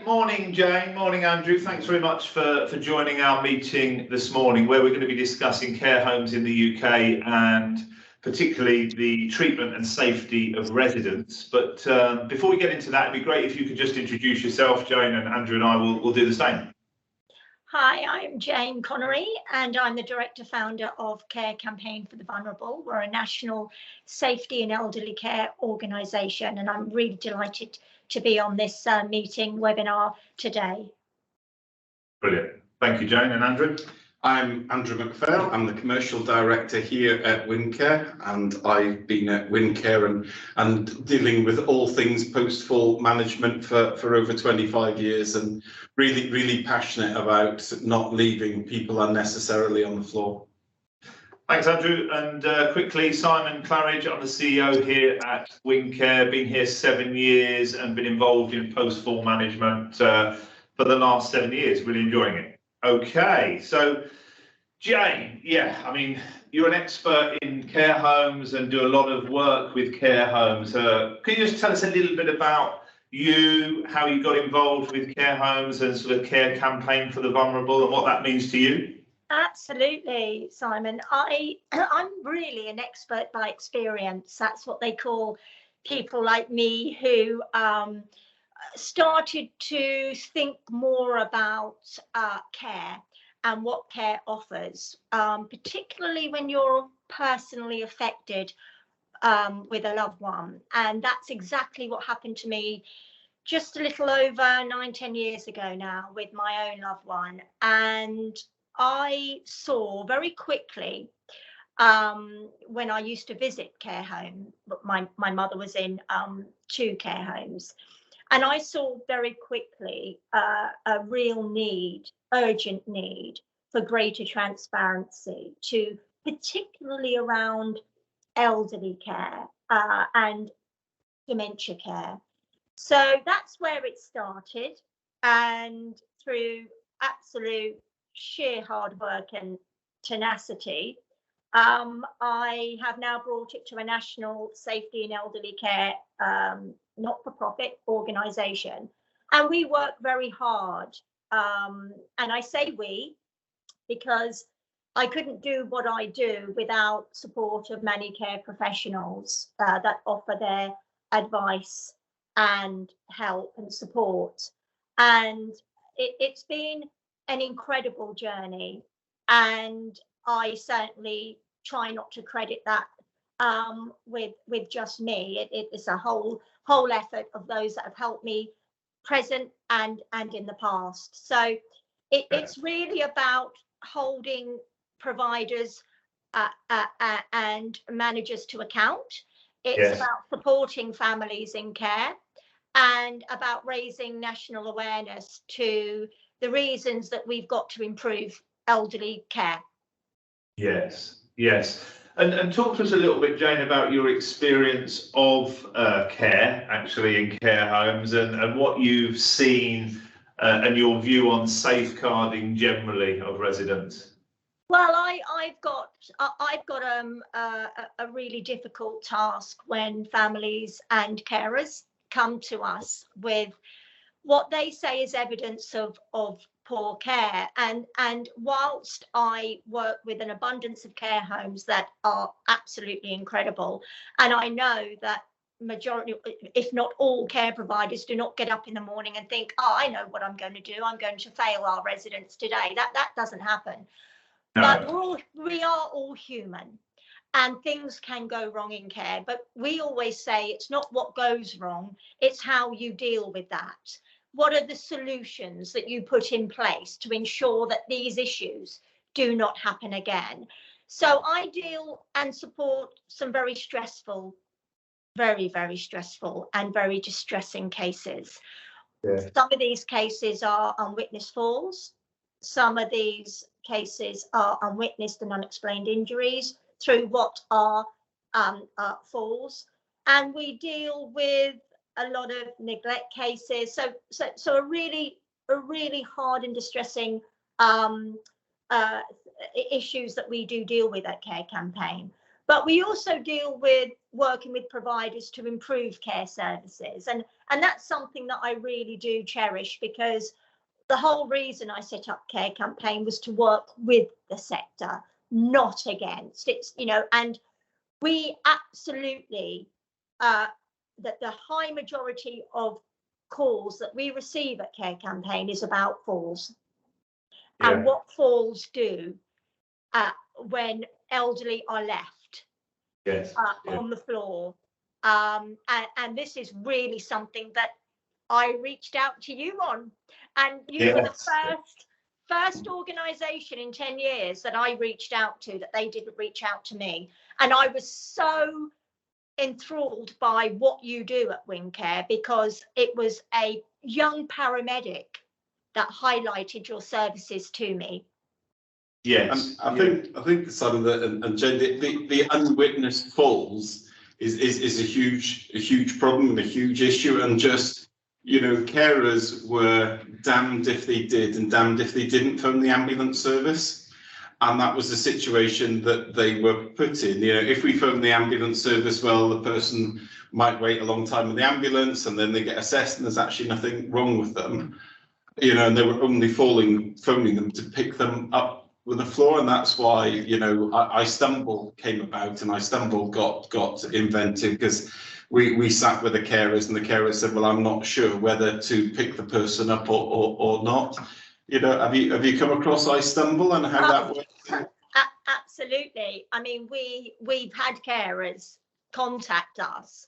Morning, Jane. Morning, Andrew. Thanks very much for joining our meeting this morning, where we're going to be discussing care homes in the UK and particularly the treatment and safety of residents. But before we get into that, it'd be great if you could just introduce yourself, Jane, and Andrew and I will do the same. Hi, I'm Jane Connery, and I'm the director-founder of Care Campaign for the Vulnerable. We're a national safety and elderly care organisation, and I'm really delighted to be on this meeting webinar today. Brilliant. Thank you, Jane. And Andrew? I'm Andrew McPhail. I'm the commercial director here at Winncare, and I've been at Winncare and dealing with all things post-fall management for over 25 years, and really passionate about not leaving people unnecessarily on the floor. Thanks, Andrew. And quickly, Simon Claridge, I'm the CEO here at Winncare, been here 7 years and been involved in post-fall management for the last 7 years, really enjoying it. Okay, so Jane, I mean, you're an expert in care homes and do a lot of work with care homes. Can you just tell us a little bit about you, how you got involved with care homes and sort of Care Campaign for the Vulnerable and what that means to you? Absolutely, Simon. I'm really an expert by experience. That's what they call people like me who started to think more about care and what care offers, particularly when you're personally affected with a loved one. And that's exactly what happened to me just a little over 9-10 years ago now with my own loved one. And I saw very quickly when I used to visit care home, my mother was in 2 care homes, and I saw very quickly a real need, urgent need for greater transparency, to particularly around elderly care and dementia care. So that's where it started, and through absolute sheer hard work and tenacity, I have now brought it to a national safety and elderly care not-for-profit organisation, and we work very hard. And I say we because I couldn't do what I do without support of many care professionals that offer their advice and help and support. And it's been an incredible journey, and I certainly try not to credit that with just me. It's a whole effort of those that have helped me present and in the past. So it's really about holding providers and managers to account. It's about supporting families in care and about raising national awareness to the reasons that we've got to improve elderly care. Yes. And talk to us a little bit, Jane, about your experience of care, actually, in care homes, and what you've seen and your view on safeguarding generally of residents. Well, I've got a really difficult task when families and carers come to us with what they say is evidence of poor care, and whilst I work with an abundance of care homes that are absolutely incredible, and I know that majority, if not all, care providers do not get up in the morning and think, I know what I'm going to do, I'm going to fail our residents today. That doesn't happen. No. But we are all human, and things can go wrong in care, but we always say it's not what goes wrong, it's how you deal with that. What are the solutions that you put in place to ensure that these issues do not happen again? So I deal and support some very stressful, very stressful and very distressing cases. Some of these cases are unwitnessed falls. Some of these cases are unwitnessed and unexplained injuries through what are falls. And we deal with a lot of neglect cases, so a really hard and distressing issues that we do deal with at Care Campaign. But we also deal with working with providers to improve care services. And that's something that I really do cherish, because the whole reason I set up Care Campaign was to work with the sector, not against. It's, you know, and we absolutely, that the high majority of calls that we receive at Care Campaign is about falls, and what falls do when elderly are left on the floor. And this is really something that I reached out to you on, and you were the first organisation in 10 years that I reached out to that they didn't reach out to me. And I was so enthralled by what you do at Winncare, because it was a young paramedic that highlighted your services to me. Yes, I think Simon and Jen, the unwitnessed falls is a huge problem and a huge issue, and just, you know, carers were damned if they did and damned if they didn't phone the ambulance service, and that was the situation that they were put in. You know, if we phone the ambulance service, well, the person might wait a long time in the ambulance, and then they get assessed, and there's actually nothing wrong with them. You know, and they were only phoning them to pick them up with the floor, and that's why, you know, I Stumble came about, and I Stumble got invented because we sat with the carers, and the carers said, well, I'm not sure whether to pick the person up or not. You know, have you come across I Stumble and how that works? Absolutely. I mean, we've had carers contact us,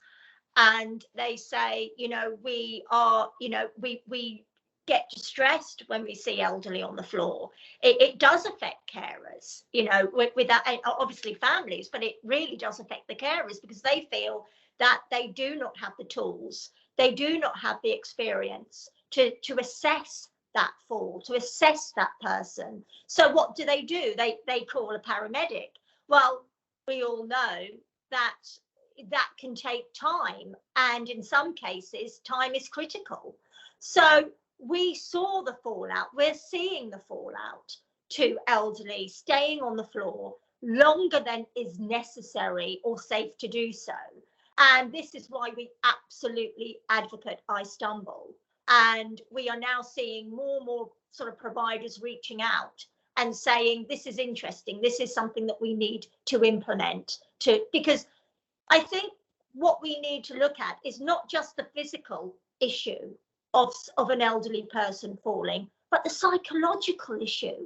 and they say, you know, we are, you know, we get distressed when we see elderly on the floor. It does affect carers, you know, with that, obviously families, but it really does affect the carers, because they feel that they do not have the tools, they do not have the experience to assess that fall, to assess that person. So what do? They call a paramedic. Well, we all know that can take time, and in some cases time is critical. So we saw the fallout, we're seeing the fallout to elderly staying on the floor longer than is necessary or safe to do so. And this is why we absolutely advocate I Stumble. And we are now seeing more and more sort of providers reaching out and saying, this is interesting, this is something that we need to implement, because I think what we need to look at is not just the physical issue of an elderly person falling, but the psychological issue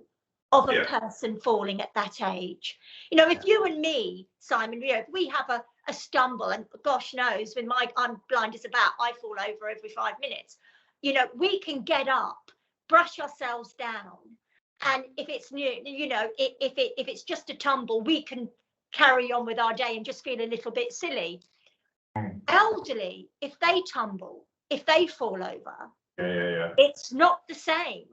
of a person falling at that age. You know, if you and me, Simon, you know, if we have a stumble, and gosh knows, when I'm blind as a bat, I fall over every 5 minutes. You know, we can get up, brush ourselves down, and if it's new, you know, if it's just a tumble, we can carry on with our day and just feel a little bit silly. Elderly, if they tumble, if they fall over, it's not the same.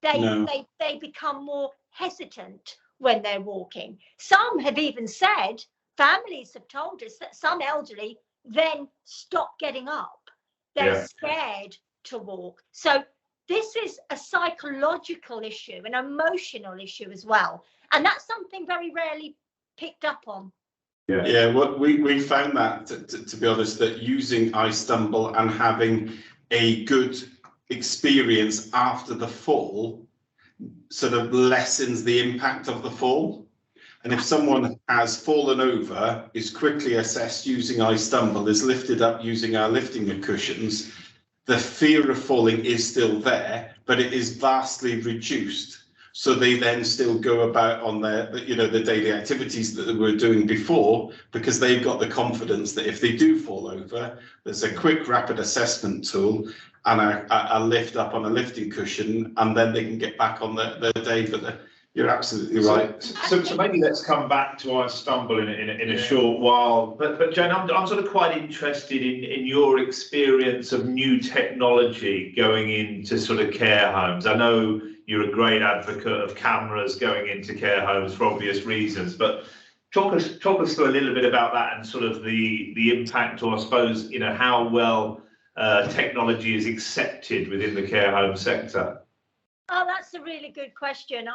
They become more hesitant when they're walking. Some have even said, families have told us that some elderly then stop getting up. They're scared to walk. So this is a psychological issue, an emotional issue as well. And that's something very rarely picked up on. Well, we found that, to be honest, that using I Stumble and having a good experience after the fall sort of lessens the impact of the fall. And if someone has fallen over, is quickly assessed using I Stumble, is lifted up using our lifting cushions, the fear of falling is still there, but it is vastly reduced. So they then still go about on their, you know, the daily activities that they were doing before, because they've got the confidence that if they do fall over, there's a quick, rapid assessment tool and a lift up on a lifting cushion, and then they can get back on their day. But you're absolutely right. So maybe let's come back to I Stumble in a short while. But Jane, I'm sort of quite interested in your experience of new technology going into sort of care homes. I know you're a great advocate of cameras going into care homes for obvious reasons, but talk us through a little bit about that and sort of the impact, or I suppose, you know, how well technology is accepted within the care home sector. Oh, that's that's a really good question.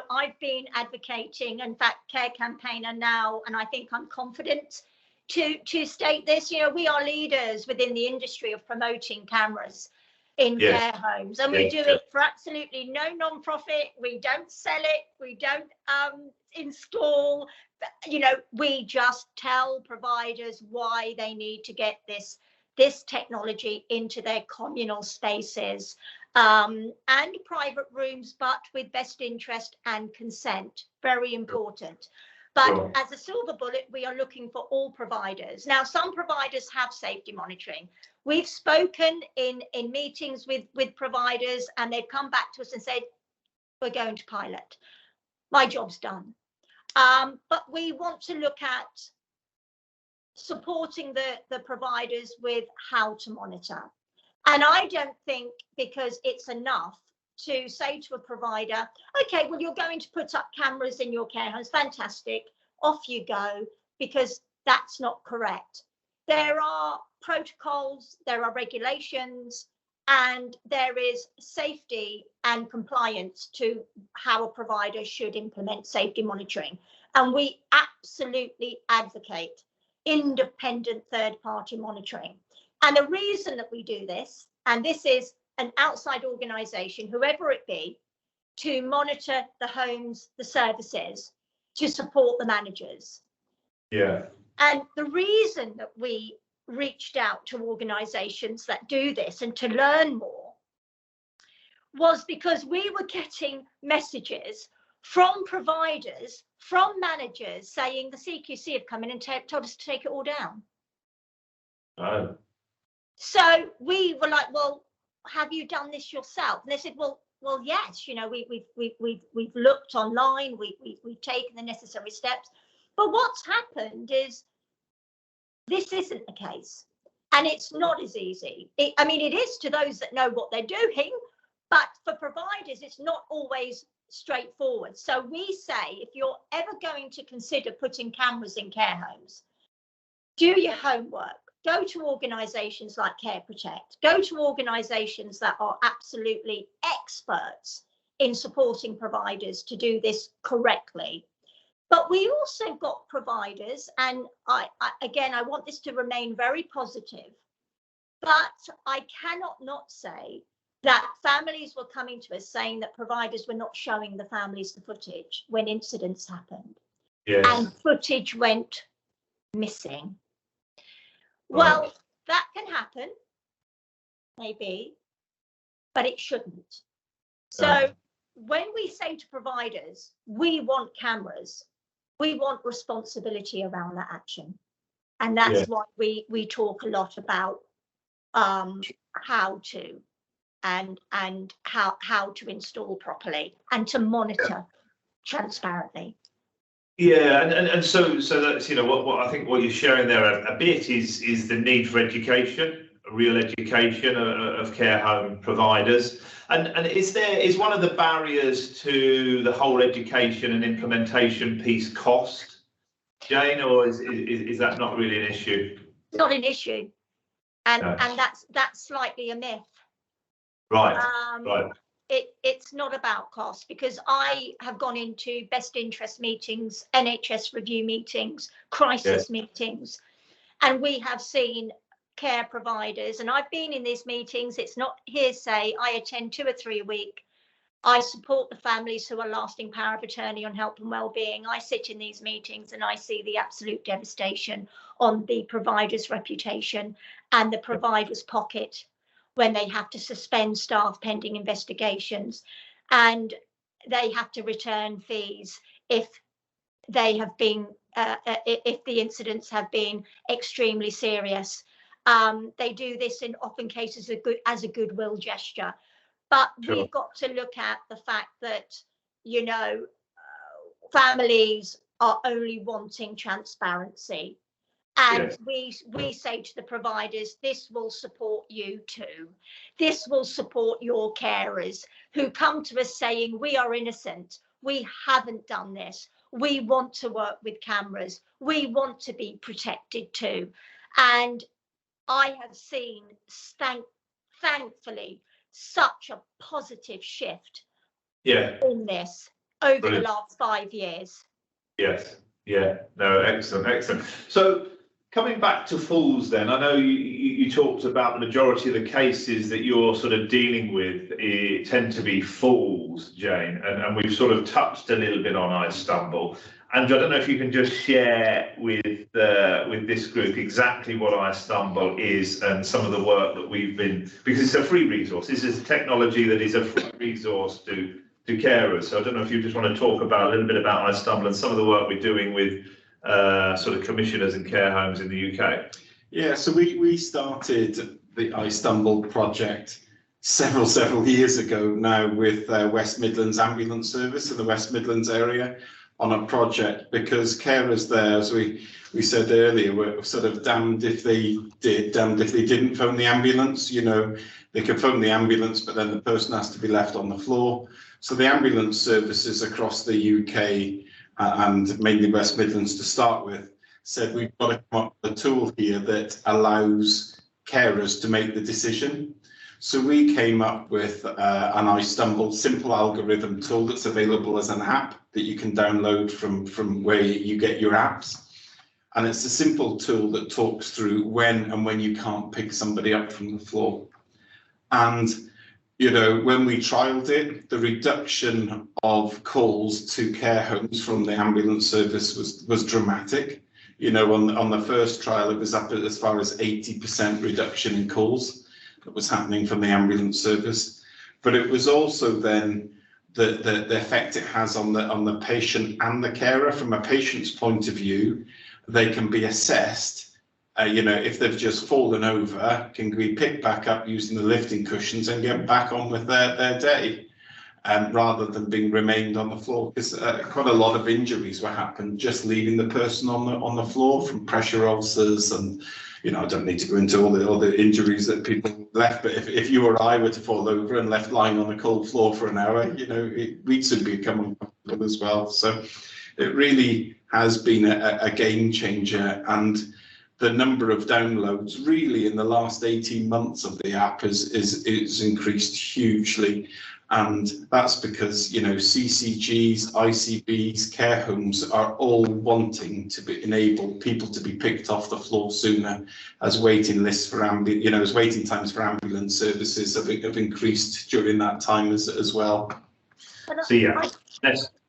I've been advocating, in fact, care campaigner now, and I think I'm confident to state this. We are leaders within the industry of promoting cameras in care homes, and we do it for absolutely no non-profit. We don't sell it, we don't install, we just tell providers why they need to get this technology into their communal spaces and private rooms, but with best interest and consent. Very important. But as a silver bullet, we are looking for all providers. Now, some providers have safety monitoring. We've spoken in meetings with providers, and they've come back to us and said, we're going to pilot. My job's done. But we want to look at supporting the providers with how to monitor. And I don't think, because it's enough to say to a provider, okay, well, you're going to put up cameras in your care homes, fantastic, off you go, because that's not correct. There are protocols, there are regulations, and there is safety and compliance to how a provider should implement safety monitoring. And we absolutely advocate independent third-party monitoring. And the reason that we do this, and this is an outside organisation, whoever it be, to monitor the homes, the services, to support the managers. Yeah. And the reason that we reached out to organisations that do this and to learn more was because we were getting messages from providers, from managers, saying the CQC have come in and told us to take it all down. Oh. So we were like, well, have you done this yourself? And they said, well, yes, we've looked online, we've taken the necessary steps. But what's happened is this isn't the case, and it's not as easy. It is to those that know what they're doing, but for providers, it's not always straightforward. So we say, if you're ever going to consider putting cameras in care homes, do your homework. Go to organisations like Care Protect. Go to organisations that are absolutely experts in supporting providers to do this correctly. But we also got providers, and I want this to remain very positive, but I cannot not say that families were coming to us saying that providers were not showing the families the footage when incidents happened. Yes. And footage went missing. Well, that can happen, maybe, but it shouldn't. So when we say to providers, we want cameras, we want responsibility around that action. And that's why we talk a lot about how to and how to install properly and to monitor transparently. Yeah, and so that's what I think what you're sharing there a bit is the need for education, real education of care home providers, and is one of the barriers to the whole education and implementation piece cost, Jane, or is that not really an issue? Not an issue, and that's slightly a myth. Right. Right. It's not about cost, because I have gone into best interest meetings, NHS review meetings, crisis meetings, and we have seen care providers, and I've been in these meetings, it's not hearsay, I attend 2 or 3 a week. I support the families who are lasting power of attorney on health and well-being. I sit in these meetings and I see the absolute devastation on the provider's reputation and the provider's pocket when they have to suspend staff pending investigations, and they have to return fees if they have been if the incidents have been extremely serious. They do this in often cases as a goodwill gesture, but we've got to look at the fact that families are only wanting transparency. And we say to the providers, this will support you too. This will support your carers who come to us saying, we are innocent. We haven't done this. We want to work with cameras. We want to be protected too. And I have seen, thankfully, such a positive shift in this over Brilliant. the last 5 years. Yes. Yeah. No. Excellent. Excellent. So coming back to falls, then I know you talked about the majority of the cases that you're sort of dealing with tend to be falls, Jane, and we've sort of touched a little bit on I Stumble. And I don't know if you can just share with this group exactly what I Stumble is and some of the work that we've been, because it's a free resource. This is a technology that is a free resource to carers. So I don't know if you just want to talk about a little bit about I Stumble and some of the work we're doing with sort of commissioners and care homes in the UK. Yeah, so we started the I Stumble project several years ago now with West Midlands Ambulance Service in the West Midlands area on a project, because carers there, as we said earlier, were sort of damned if they did, damned if they didn't phone the ambulance. You know, they could phone the ambulance, but then the person has to be left on the floor. So the ambulance services across the UK and mainly West Midlands to start with said we've got to come up with a tool here that allows carers to make the decision. So we came up with an I Stumble simple algorithm tool that's available as an app that you can download from where you get your apps. And it's a simple tool that talks through when you can't pick somebody up from the floor. And, you know, when we trialed it, the reduction of calls to care homes from the ambulance service was dramatic. You know, on the first trial, it was up as far as 80% reduction in calls that was happening from the ambulance service. But it was also then the effect it has on the patient and the carer. From a patient's point of view, they can be assessed. You know, if they've just fallen over, can be picked back up using the lifting cushions and get back on with their day, rather than being remained on the floor, because quite a lot of injuries were happened just leaving the person on the floor from pressure ulcers. And you know, I don't need to go into all the injuries that people left, but if you or I were to fall over and left lying on a cold floor for an hour, you know, we'd soon become uncomfortable as well. So it really has been a game changer, and the number of downloads really in the last 18 months of the app is increased hugely. And that's because, you know, CCGs, ICBs, care homes are all wanting to enable people to be picked off the floor sooner, as waiting lists for as waiting times for ambulance services have increased during that time as well. So yeah,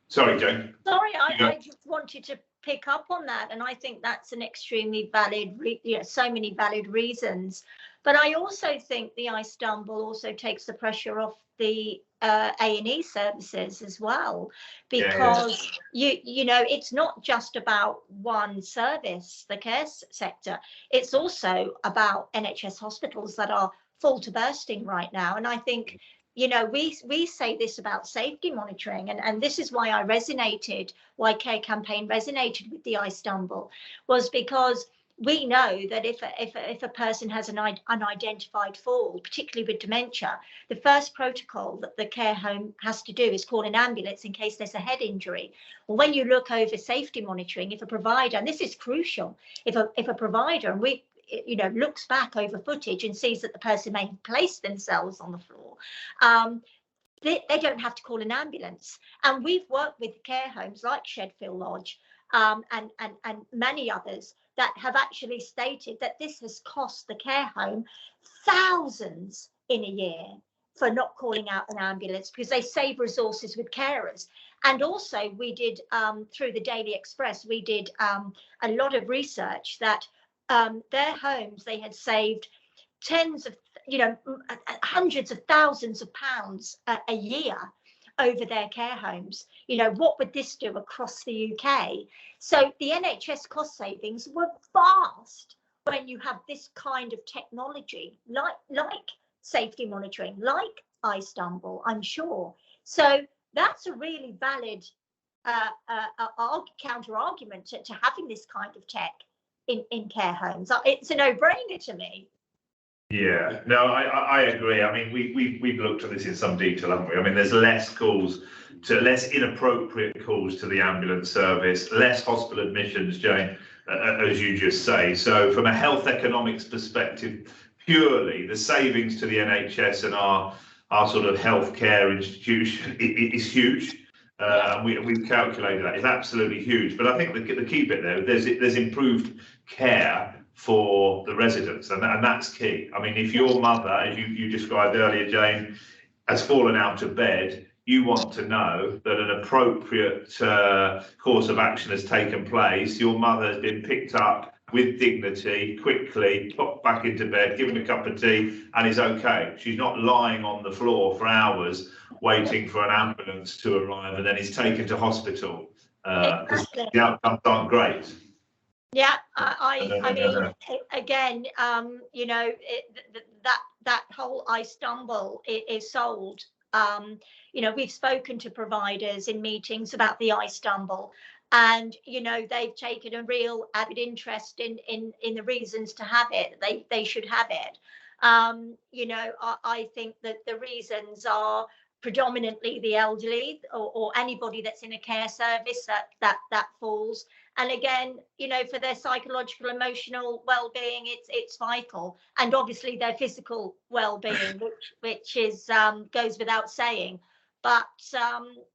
sorry, Jane. Sorry, I just wanted to pick up on that, and I think that's an extremely valid, so many valid reasons. But I also think the I Stumble also takes the pressure off the A&E services as well, because you know, it's not just about one service, the care sector. It's also about NHS hospitals that are full to bursting right now. And I think, you know, we say this about safety monitoring, and this is why why Care Campaign resonated with the I Stumble, was because we know that if a person has an unidentified fall, particularly with dementia, the first protocol that the care home has to do is call an ambulance in case there's a head injury. Well, when you look over safety monitoring, if a provider, and this is crucial, if a provider, and we, you know, looks back over footage and sees that the person may have placed themselves on the floor, they don't have to call an ambulance. And we've worked with care homes like Shedfield Lodge and many others that have actually stated that this has cost the care home thousands in a year for not calling out an ambulance, because they save resources with carers. And also we did, through the Daily Express, we did a lot of research that their homes, they had saved hundreds of thousands of pounds a year over their care homes. You know, what would this do across the UK? So the NHS cost savings were vast when you have this kind of technology, like safety monitoring, like I Stumble, I'm sure. So that's a really valid counter argument to having this kind of tech in care homes. It's a no-brainer to me. Yeah, no, I agree. I mean, we've looked at this in some detail, haven't we? I mean, there's less inappropriate calls to the ambulance service, less hospital admissions, Jane, as you just say. So from a health economics perspective, purely the savings to the NHS and our sort of healthcare institution is huge. And we've calculated that. It's absolutely huge. But I think the key bit there, there's improved care for the residents, and that's key. I mean, if your mother, as you described earlier, Jane, has fallen out of bed, you want to know that an appropriate course of action has taken place. Your mother has been picked up with dignity, quickly, popped back into bed, given a cup of tea, and is okay. She's not lying on the floor for hours waiting for an ambulance to arrive and then is taken to hospital, because the outcomes aren't great. Yeah, I mean, again, you know, that whole I stumble is sold. You know, we've spoken to providers in meetings about the I stumble, and you know, they've taken a real avid interest in the reasons to have it. They should have it. You know, I think that the reasons are predominantly the elderly or anybody that's in a care service that falls. And again, you know, for their psychological, emotional well-being, it's vital, and obviously their physical well-being, which is goes without saying. But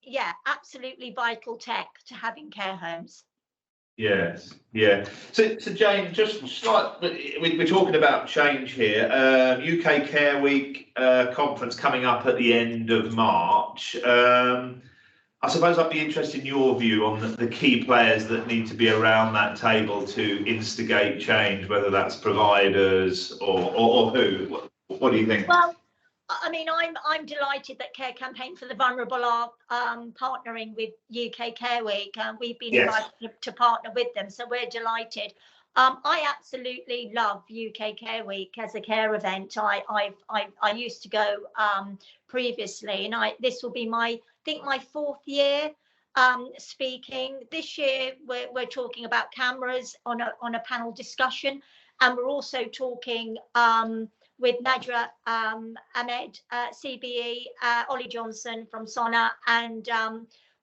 yeah, absolutely vital tech to have in care homes. Yes, yeah. So Jane, just like we're talking about change here, UK Care Week conference coming up at the end of March. I suppose I'd be interested in your view on the key players that need to be around that table to instigate change, whether that's providers or who. What do you think? Well, I mean, I'm delighted that Care Campaign for the Vulnerable are partnering with UK Care Week, and we've been invited to partner with them, so we're delighted. I absolutely love UK Care Week as a care event. I used to go previously, and this will be my fourth year speaking. This year we're talking about cameras on a panel discussion, and we're also talking with Nadra Ahmed, CBE, Ollie Johnson from Sona, and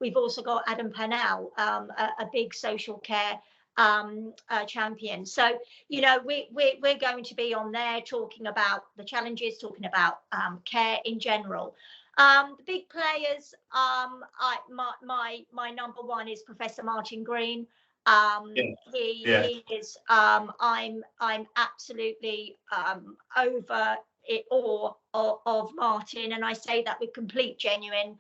we've also got Adam Pannell, a big social care champion. So, you know, we're going to be on there talking about the challenges, talking about care in general. The big players, my number one is Professor Martin Green. He is, I'm absolutely over it all of Martin, and I say that with complete genuine,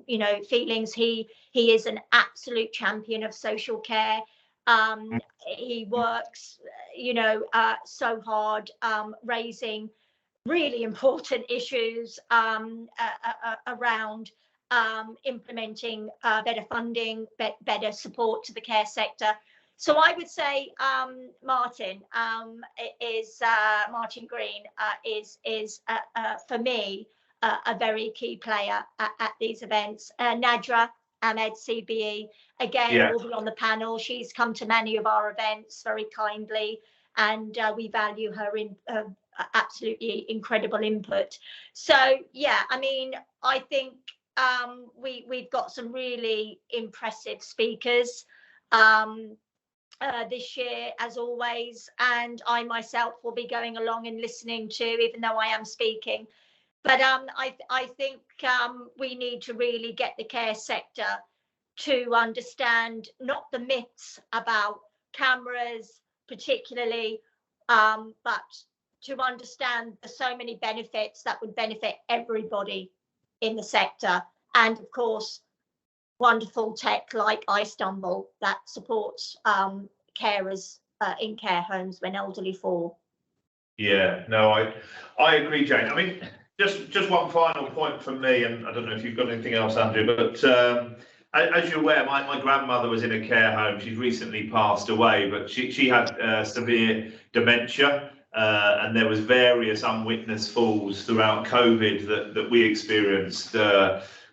you know, feelings. He is an absolute champion of social care. He works, you know, so hard, raising really important issues around implementing better funding, better support to the care sector. So I would say Martin Green is for me a very key player at these events. Nadra Ahmed, CBE, again, will be on the panel. She's come to many of our events very kindly, and we value her in absolutely incredible input. So yeah, I mean, I think we've got some really impressive speakers this year, as always, and I myself will be going along and listening to, even though I am speaking. But I think we need to really get the care sector to understand not the myths about cameras particularly, but to understand the so many benefits that would benefit everybody in the sector, and of course wonderful tech like iStumble that supports carers in care homes when elderly fall. Yeah, no, I agree, Jane. I mean, just one final point from me, and I don't know if you've got anything else, Andrew, but as you're aware, my grandmother was in a care home. She's recently passed away, but she had severe dementia. And there was various unwitnessed falls throughout COVID that we experienced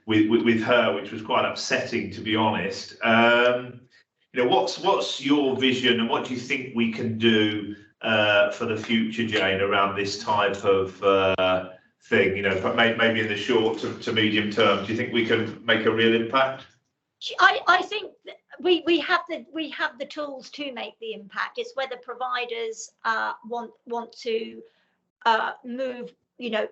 with her, which was quite upsetting, to be honest. You know, what's your vision, and what do you think we can do for the future, Jane, around this type of thing? You know, maybe in the short to medium term, do you think we can make a real impact? I think we have the tools to make the impact. It's whether providers want to move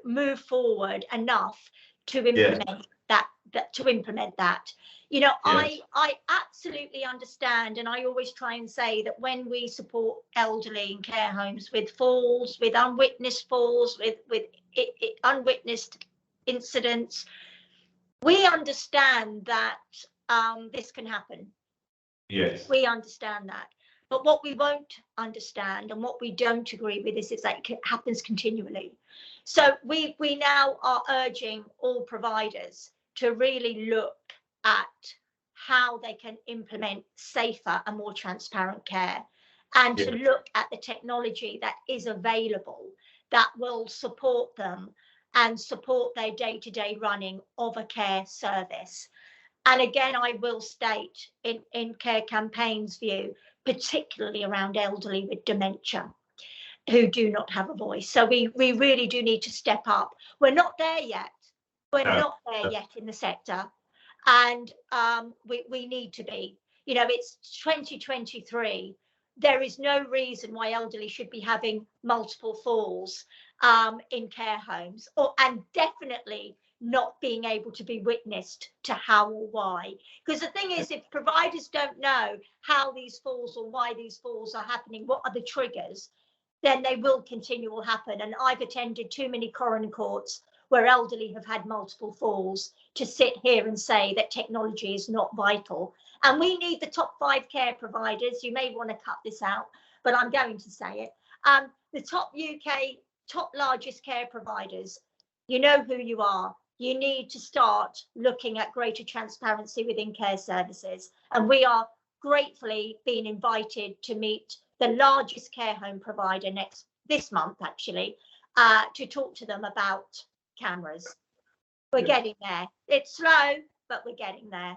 move forward enough to implement that. I absolutely understand, and I always try and say that when we support elderly in care homes with falls, with unwitnessed falls, with unwitnessed incidents, we understand that this can happen. Yes. We understand that. But what we won't understand and what we don't agree with is that it happens continually. So we now are urging all providers to really look at how they can implement safer and more transparent care, and to look at the technology that is available that will support them and support their day-to-day running of a care service. And again, I will state in Care Campaign's view, particularly around elderly with dementia who do not have a voice. So we really do need to step up. We're not there yet. We're not there yet in the sector. And we need to be. It's 2023. There is no reason why elderly should be having multiple falls in care homes, and definitely not being able to be witnessed to how or why. Because the thing is, if providers don't know how these falls or why these falls are happening, what are the triggers, then they will continue to happen. And I've attended too many coroner courts where elderly have had multiple falls to sit here and say that technology is not vital. And we need the top 5 care providers. You may want to cut this out, but I'm going to say it. The top UK, top largest care providers, you know who you are. You need to start looking at greater transparency within care services. And we are gratefully being invited to meet the largest care home provider this month, actually, to talk to them about cameras. We're getting there. It's slow, but we're getting there.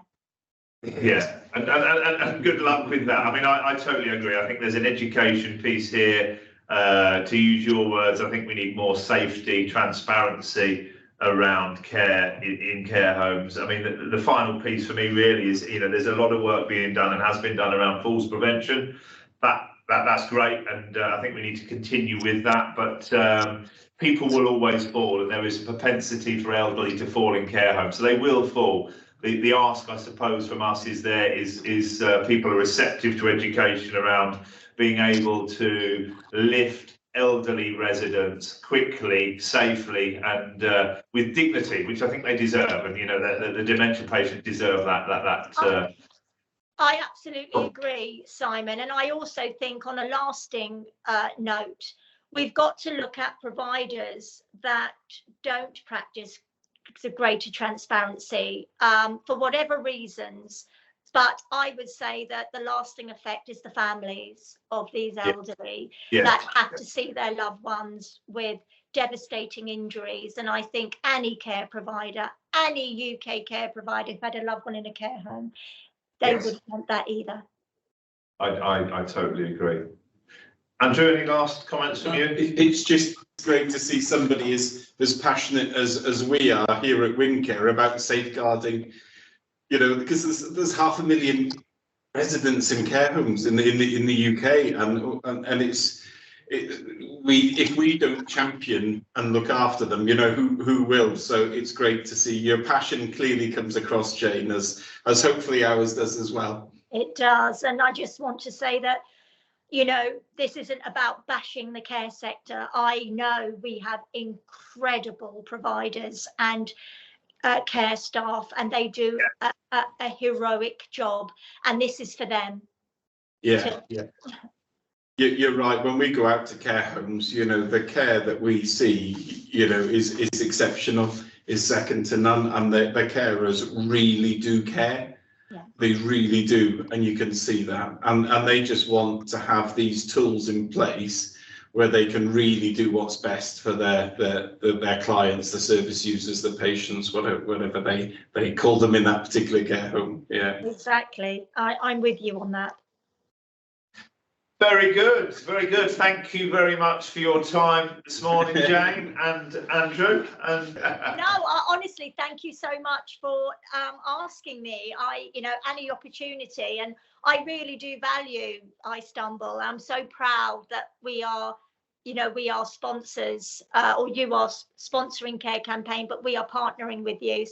Yeah, and good luck with that. I mean, I totally agree. I think there's an education piece here. To use your words, I think we need more safety, transparency around care in care homes. I mean, the final piece for me really is, there's a lot of work being done and has been done around falls prevention. That's great, and I think we need to continue with that. But people will always fall, and there is a propensity for elderly to fall in care homes, so they will fall. The ask, I suppose, from us is people are receptive to education around being able to lift elderly residents quickly, safely, and with dignity, which I think they deserve. And the dementia patients deserve that. I absolutely agree, Simon. And I also think, on a lasting note, we've got to look at providers that don't practice the greater transparency for whatever reasons. But I would say that the lasting effect is the families of these elderly that have to see their loved ones with devastating injuries. And I think any care provider, any UK care provider who had a loved one in a care home, they wouldn't want that either. I totally agree. Andrew, any last comments from you? It's just great to see somebody as passionate as we are here at Winncare about safeguarding, because there's 500,000 residents in care homes in the UK, and if we don't champion and look after them, who will? So it's great to see your passion clearly comes across, Jane, as hopefully ours does as well. It does, and I just want to say that this isn't about bashing the care sector. I know we have incredible providers and care staff, and they do a heroic job, and this is for them. Yeah. You're right. When we go out to care homes, the care that we see, is exceptional, is second to none, and the carers really do care. Yeah. They really do, and you can see that, and they just want to have these tools in place where they can really do what's best for their clients, the service users, the patients, whatever they call them in that particular care home. Yeah, exactly. I'm with you on that. Very good, very good. Thank you very much for your time this morning, Jane and Andrew. And honestly, thank you so much for asking me. Any opportunity, and I really do value I Stumble. I'm so proud that we are you know, we are sponsors, or you are sponsoring Care Campaign, but we are partnering with you.